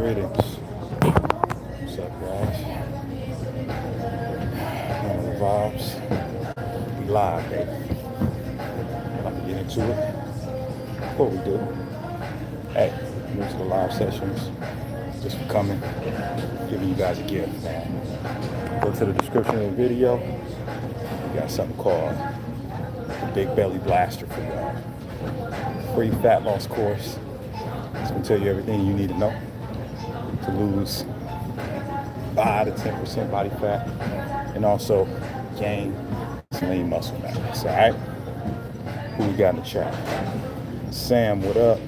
Greetings. What's up, guys? One of the vibes. We live, baby. About to get into it. Before we do, hey, new to the live sessions. Just for coming, giving you guys a gift, man. Go to the description of the video. We got something called the Big Belly Blaster for y'all. Free fat loss course. It's gonna tell you everything you need to know to lose 5 to 10% body fat and also gain some lean muscle mass. All right, who we got in the chat? Sam, what up?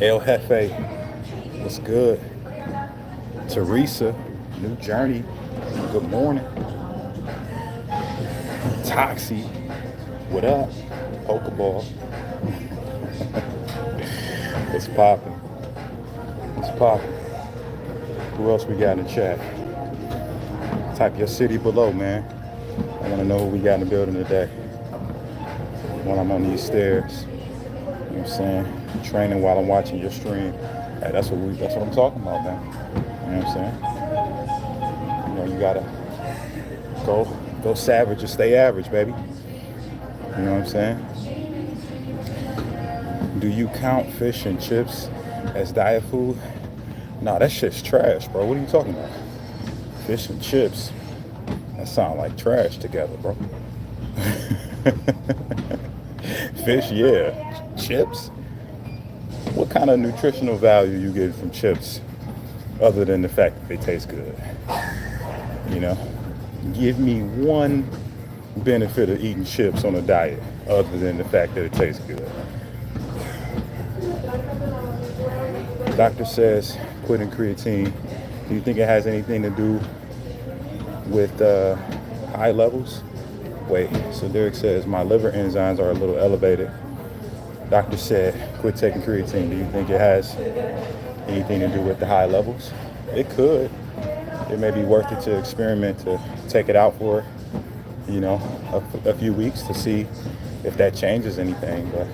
El Jefe, what's good? Teresa, New Journey, good morning. Toxie, what up? Pokeball. It's popping. It's popping. Who else we got in the chat? Type your city below, man. I want to know who we got in the building today. When I'm on these stairs, you know what I'm saying? Training while I'm watching your stream. Hey, that's what I'm talking about, man. You know what I'm saying? You know, you gotta go savage or stay average, baby. You know what I'm saying? Do you count fish and chips as diet food? Nah, that shit's trash, bro. What are you talking about? Fish and chips. That sound like trash together, bro. Fish, yeah. Chips? What kind of nutritional value you get from chips other than the fact that they taste good? You know? Give me one benefit of eating chips on a diet other than the fact that it tastes good. Doctor says quitting creatine. Do you think it has anything to do with high levels? Wait, so Derek says my liver enzymes are a little elevated. Doctor said quit taking creatine. Do you think it has anything to do with the high levels? It could. It may be worth it to experiment to take it out for, you know, a few weeks to see if that changes anything. But,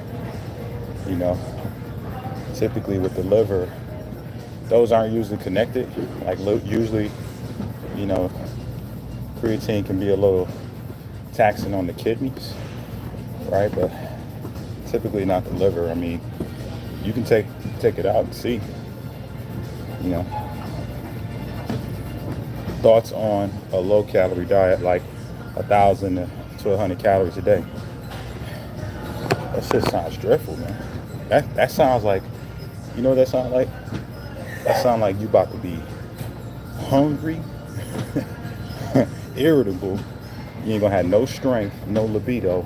you know, typically with the liver, those aren't usually connected. Like usually, you know, creatine can be a little taxing on the kidneys, right? But typically not the liver. I mean, you can take it out and see, you know. Thoughts on a low calorie diet, like 1,000 to 100 calories a day? That shit sounds dreadful, man. That sounds like, you know what that sounds like? That sounds like you about to be hungry, irritable. You ain't gonna have no strength, no libido.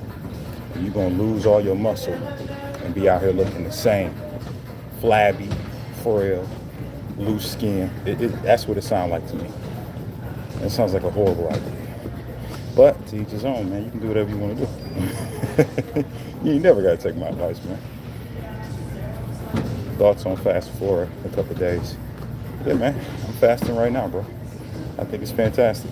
And you're gonna lose all your muscle and be out here looking the same. Flabby, frail, loose skin. That's what it sounds like to me. It sounds like a horrible idea. But to each his own, man. You can do whatever you want to do. You ain't never got to take my advice, man. Thoughts on fast for a couple of days? Yeah, man. I'm fasting right now, bro. I think it's fantastic.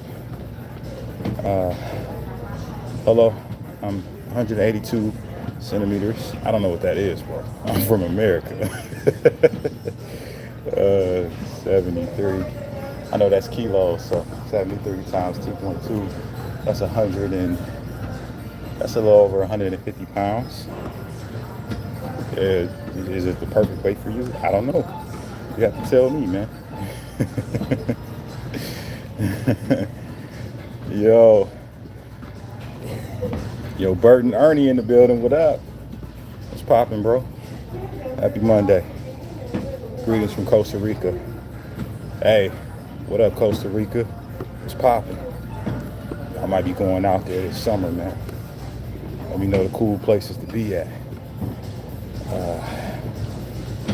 Hello. I'm 182 centimeters. I don't know what that is, bro. I'm from America. 73. I know that's kilos, so 73 times 2.2, that's that's a little over 150 pounds. Is it the perfect weight for you? I don't know. You have to tell me, man. Yo, Bert and Ernie in the building. What up? What's poppin', bro? Happy Monday. Greetings from Costa Rica. Hey. What up, Costa Rica? What's poppin'? I might be going out there this summer, man. Let me know the cool places to be at.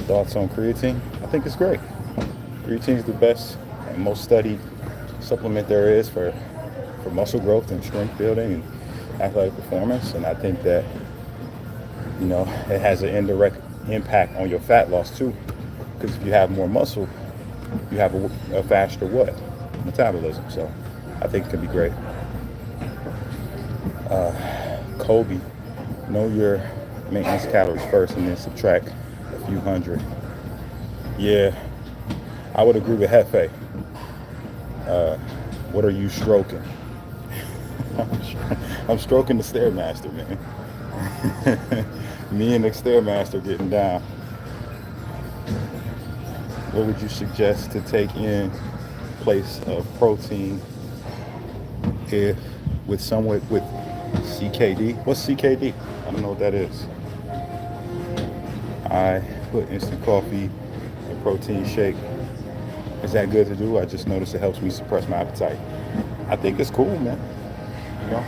Thoughts on creatine? I think it's great. Creatine is the best and most studied supplement there is for muscle growth and strength building and athletic performance. And I think that, you know, it has an indirect impact on your fat loss too. Because if you have more muscle, you have a faster metabolism. So I think it can be great. Kobe, know your maintenance calories first and then subtract a few hundred. Yeah, I would agree with Hefe. What are you stroking? I'm stroking the Stairmaster, man. Me and the Stairmaster getting down. What would you suggest to take in place of protein if with somewhat with CKD? What's CKD? I don't know what that is. I put instant coffee and protein shake. Is that good to do? I just noticed it helps me suppress my appetite. I think it's cool, man. You know,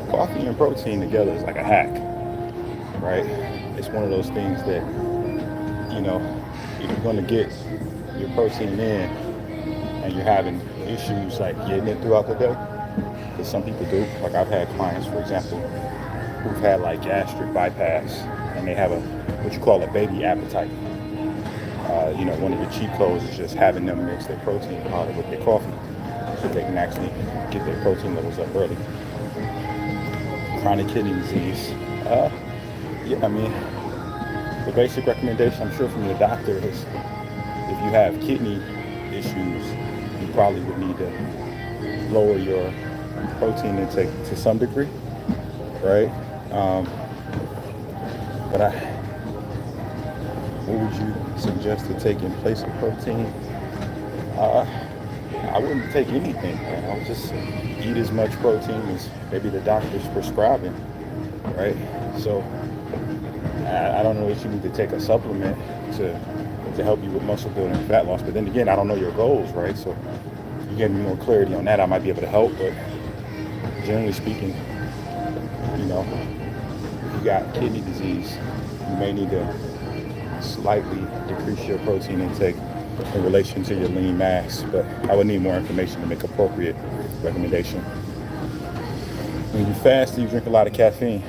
coffee and protein together is like a hack, right? It's one of those things that, you know, if you're going to get your protein in and you're having issues like getting it throughout the day, because some people do. Like I've had clients, for example, who've had like gastric bypass and they have a what you call a baby appetite. You know, one of your cheat codes is just having them mix their protein powder with their coffee so they can actually get their protein levels up early. Chronic kidney disease. Yeah, I mean, the basic recommendation I'm sure from your doctor is if you have kidney issues, you probably would need to lower your protein intake to some degree, right? But what would you suggest to take in place of protein? I wouldn't take anything. I would just eat as much protein as maybe the doctor's prescribing, right? So I don't know if you need to take a supplement to help you with muscle building and fat loss. But then again, I don't know your goals, right? So you give me more clarity on that, I might be able to help. But generally speaking, you know, if you got kidney disease, you may need to slightly decrease your protein intake in relation to your lean mass, but I would need more information to make appropriate recommendation. When you fast and you drink a lot of caffeine,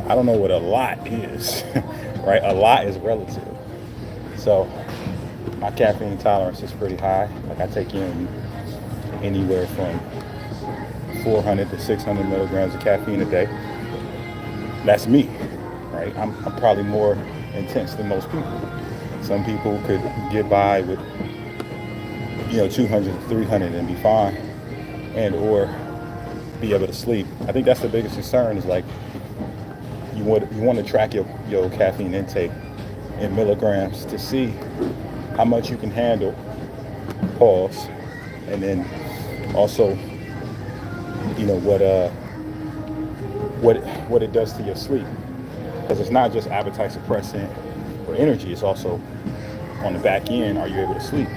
I don't know what a lot is, right? A lot is relative. So my caffeine tolerance is pretty high. Like I take in anywhere from 400 to 600 milligrams of caffeine a day. That's me, right? I'm probably more intense than most people. Some people could get by with 200 to 300 and be fine, and or be able to sleep. I think that's the biggest concern is like you want to track your caffeine intake in milligrams to see how much you can handle, pause, and then also what it does to your sleep, because it's not just appetite suppressant or energy, it's also on the back end, are you able to sleep,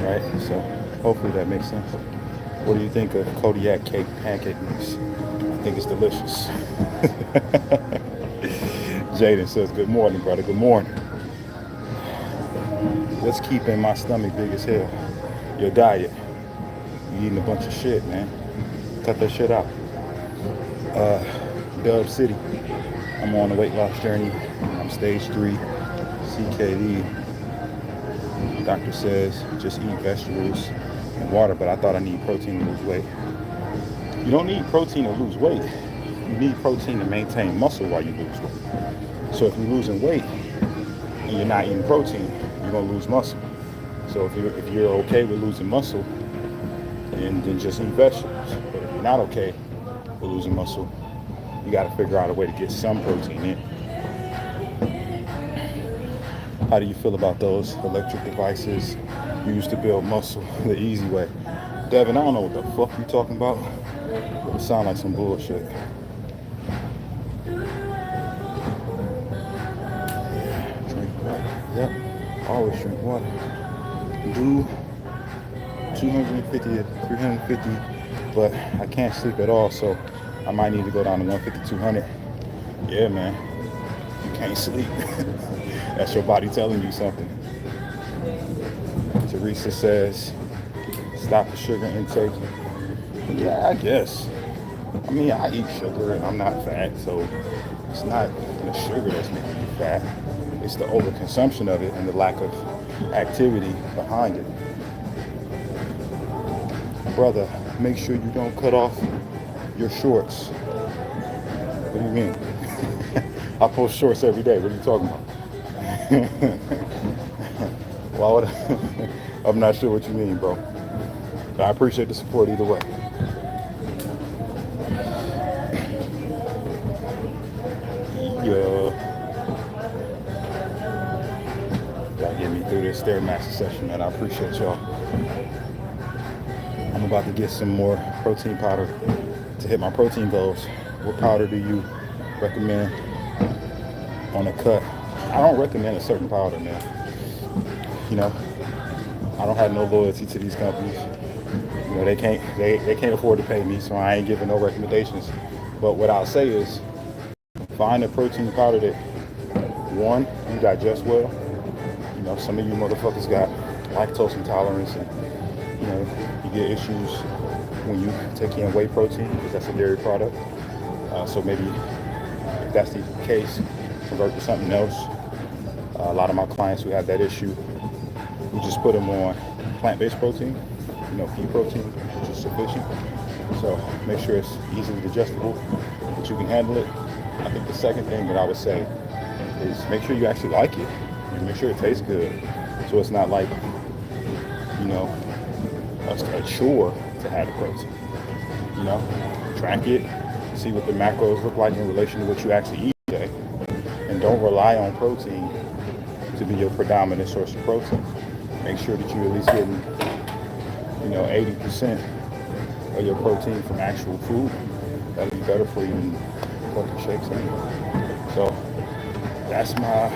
right? So hopefully that makes sense. What do you think of Kodiak cake pancake mix? I think it's delicious. Jaden says, good morning, brother. Good morning. What's keeping my stomach big as hell? Your diet. You eating a bunch of shit, man. Cut that shit out. Dub City. I'm on a weight loss journey. I'm stage 3, CKD. Doctor says just eat vegetables and water, but I thought I need protein to lose weight. You don't need protein to lose weight. You need protein to maintain muscle while you lose weight. So if you're losing weight and you're not eating protein, you're gonna lose muscle. So if you're okay with losing muscle, then just eat vegetables. But if you're not okay with losing muscle, you got to figure out a way to get some protein in. How do you feel about those electric devices used to build muscle the easy way? Devin, I don't know what the fuck you talking about, but it sounds like some bullshit. Drink water. Yep, always drink water. Do 250 to 350, but I can't sleep at all, so I might need to go down to 150, 200. Yeah, man, you can't sleep. That's your body telling you something. Teresa says, stop the sugar intake. Yeah, I guess. I mean, I eat sugar and I'm not fat, so it's not the sugar that's making me fat. It's the overconsumption of it and the lack of activity behind it. Brother, make sure you don't cut off your shorts. What do you mean? I post shorts every day. What are you talking about? Why would I? I'm not sure what you mean, bro. But I appreciate the support either way. Yeah. Y'all get me through this Stairmaster session, man. I appreciate y'all. I'm about to get some more protein powder to hit my protein goals. What powder do you recommend on a cut? I don't recommend a certain powder, man. You know, I don't have no loyalty to these companies. You know, they can't afford to pay me, so I ain't giving no recommendations. But what I'll say is, find a protein powder that, one, you digest well. You know, some of you motherfuckers got lactose intolerance, and you know, you get issues when you take in whey protein because that's a dairy product. So maybe if that's the case, convert to something else. A lot of my clients who have that issue, we just put them on plant-based protein, you know, pea protein, which is sufficient. So make sure it's easily digestible, that you can handle it. I think the second thing that I would say is make sure you actually like it. And make sure it tastes good. So it's not like, you know, a chore to have the protein. You know, track it, see what the macros look like in relation to what you actually eat today. And don't rely on protein to be your predominant source of protein. Make sure that you're at least getting, you know, 80% of your protein from actual food. That'll be better for you than fucking shakes anyway. So that's my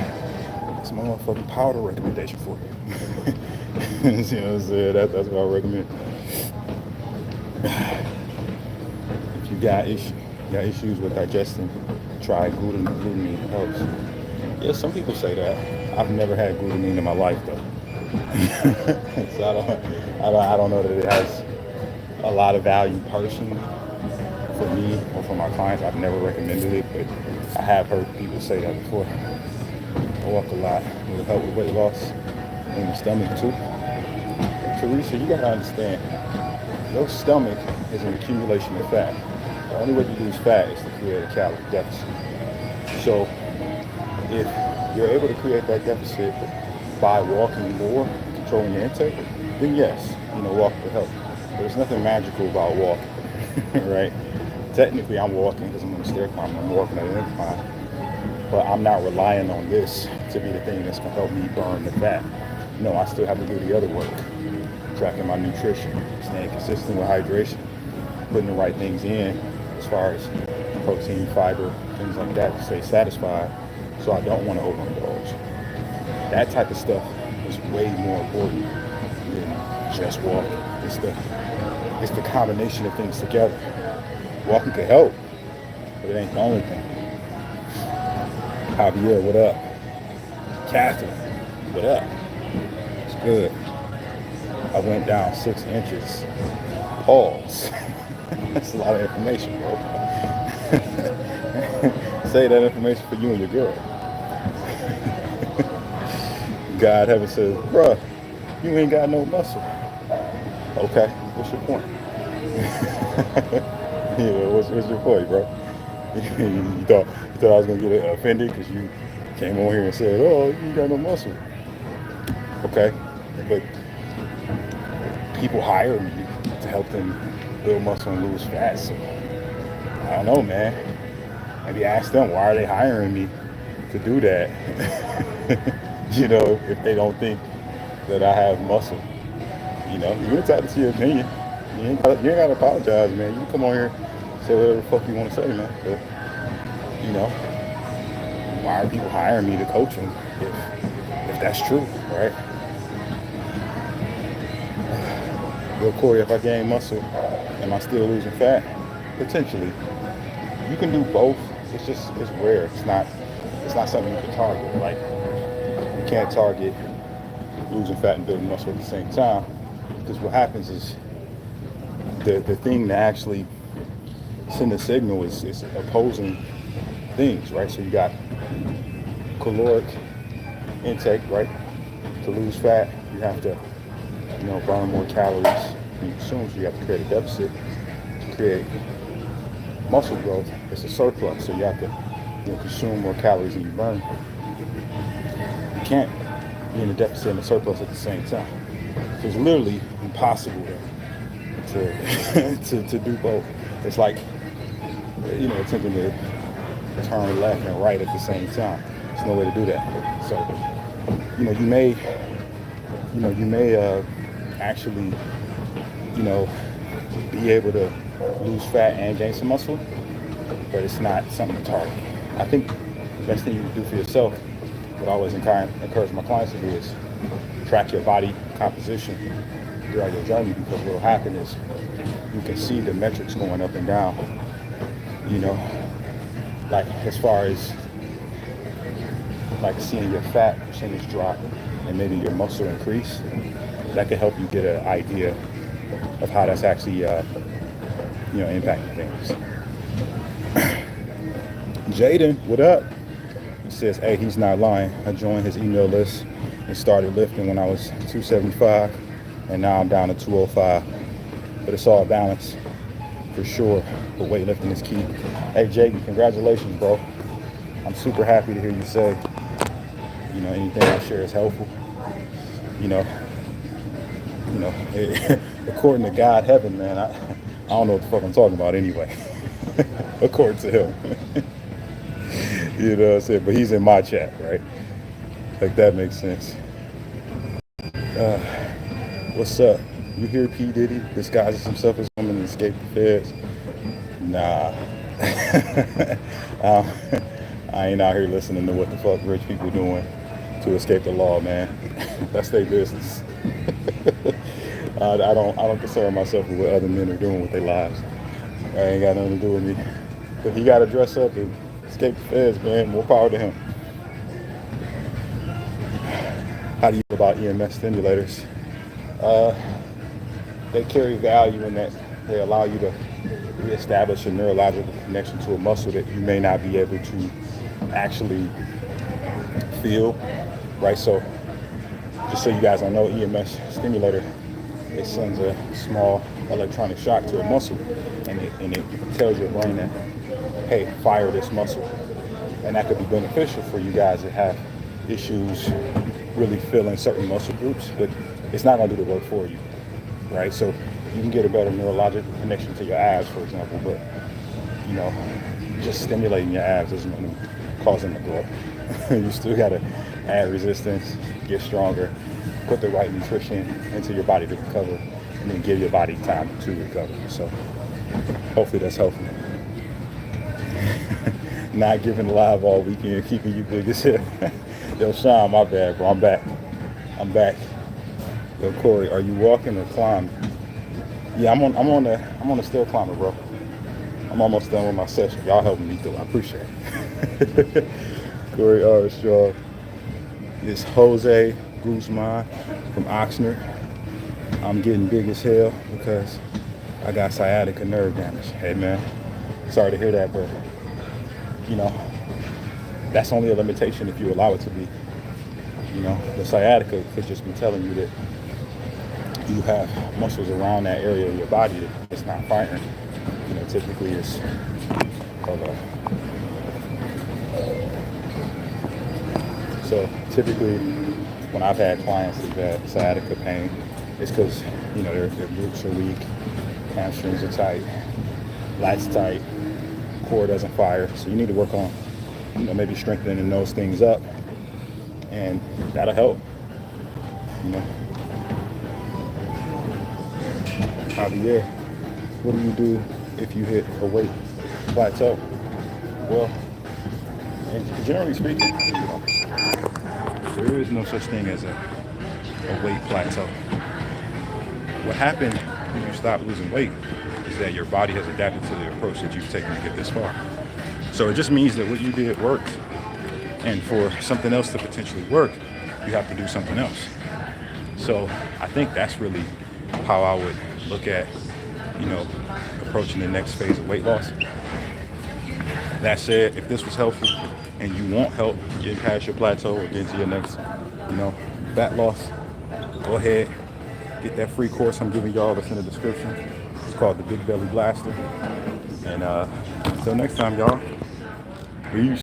motherfucking powder recommendation for you. You know what I'm saying? That's what I recommend. If you got issues with digesting, try glutamine. It helps. Yeah, some people say that. I've never had glutamine in my life though. So I don't know that it has a lot of value personally for me or for my clients. I've never recommended it, but I have heard people say that before. I walk a lot. It'll help with weight loss in your stomach too. Teresa, you gotta understand, your stomach is an accumulation of fat. The only way to lose fat is to create a calorie deficit. So if you're able to create that deficit by walking more, controlling your intake, then yes, you know, walk will help. But there's nothing magical about walking, right? Technically, I'm walking because I'm on a stair climb. I'm walking at an incline. But I'm not relying on this to be the thing that's going to help me burn the fat. No, I still have to do the other work. Tracking my nutrition, staying consistent with hydration, putting the right things in as far as protein, fiber, things like that to stay satisfied so I don't want to overindulge. That type of stuff is way more important than just walking. It's the combination of things together. Walking can help, but it ain't the only thing. Javier, what up? Catherine, what up? It's good. I went down 6 inches. Pause. That's a lot of information, bro. Say that information for you and your girl. God heaven says, bruh, you ain't got no muscle. Okay, what's your point? Yeah, what's your point, bro? you thought I was gonna get offended because you came on here and said, "Oh, you ain't got no muscle." Okay, but people hire me to help them build muscle and lose fat. So I don't know, man. Maybe ask them why are they hiring me to do that. You know, if they don't think that I have muscle. You know, you're entitled to your opinion. You ain't gotta apologize, man. You can come on here and say whatever the fuck you want to say, man. But, you know, why are people hiring me to coach them if that's true, right? Yo, Corey, if I gain muscle, am I still losing fat? Potentially. You can do both. It's rare. It's not something you can target. Like, you can't target losing fat and building muscle at the same time. Because what happens is the thing that actually send a signal is opposing things, right? So you got caloric intake, right? To lose fat, you have to, burn more calories than you consume. So you have to create a deficit to create muscle growth. It's a surplus, so you have to consume more calories than you burn. You can't be in a deficit and a surplus at the same time. So it's literally impossible to do both. It's like, attempting to turn left and right at the same time. There's no way to do that. So, you may actually, be able to lose fat and gain some muscle, but it's not something to target. I think the best thing you can do for yourself, what I always encourage my clients to do, is track your body composition throughout your journey, because what will happen is you can see the metrics going up and down, like as far as like seeing your fat percentage drop and maybe your muscle increase. That can help you get an idea of how that's actually impacting things. Jaden, what up? He says, hey, he's not lying. I joined his email list and started lifting when I was 275, and now I'm down to 205. But it's all balance for sure. But weightlifting is key. Hey, Jaden, congratulations, bro. I'm super happy to hear you say, anything I share is helpful. According to God, heaven, man, I don't know what the fuck I'm talking about anyway. According to him. You know what I'm saying? But he's in my chat, right? Like, that makes sense. What's up? You hear P. Diddy disguises himself as a woman and escape the feds? Nah. I ain't out here listening to what the fuck rich people doing to escape the law, man. That's their business. I don't concern myself with what other men are doing with their lives. I ain't got nothing to do with me. If he got to dress up and escape the feds, man, more power to him. How do you feel about EMS stimulators? They carry value in that they allow you to reestablish a neurological connection to a muscle that you may not be able to actually feel, right? So just so you guys don't know, EMS stimulator, it sends a small electronic shock to a muscle, and it tells your brain that, hey, fire this muscle. And that could be beneficial for you guys that have issues really feeling certain muscle groups, but it's not going to do the work for you, right? So you can get a better neurological connection to your abs, for example, but just stimulating your abs isn't going to cause them to grow. You still got to add resistance, get stronger, put the right nutrition into your body to recover, and then give your body time to recover. So hopefully that's helpful. Not giving live all weekend, keeping you big as hell. Yo, Sean, my bad, bro. I'm back. Yo, Corey, are you walking or climbing? Yeah, I'm on the stair climber, bro. I'm almost done with my session. Y'all helping me through. I appreciate it. Corey Armstrong. It's Jose Guzman from Oxnard. I'm getting big as hell because I got sciatica nerve damage. Hey, man, sorry to hear that, but that's only a limitation if you allow it to be. The sciatica could just be telling you that you have muscles around that area of your body that it's not firing. Typically it's so typically when I've had clients that have sciatica pain, it's because their glutes are weak, hamstrings are tight, lats tight, core doesn't fire. So you need to work on maybe strengthening those things up, and that'll help. Javier, what do you do if you hit a weight plateau? Well, and generally speaking, there is no such thing as a weight plateau. What happened when you stop losing weight is that your body has adapted to the approach that you've taken to get this far. So it just means that what you did worked, and for something else to potentially work, you have to do something else. So I think that's really how I would look at, approaching the next phase of weight loss. That said, if this was helpful and you want help getting past your plateau or getting to your next, fat loss, go ahead, get that free course I'm giving y'all that's in the description. It's called the Big Belly Blaster. And until next time, y'all, peace.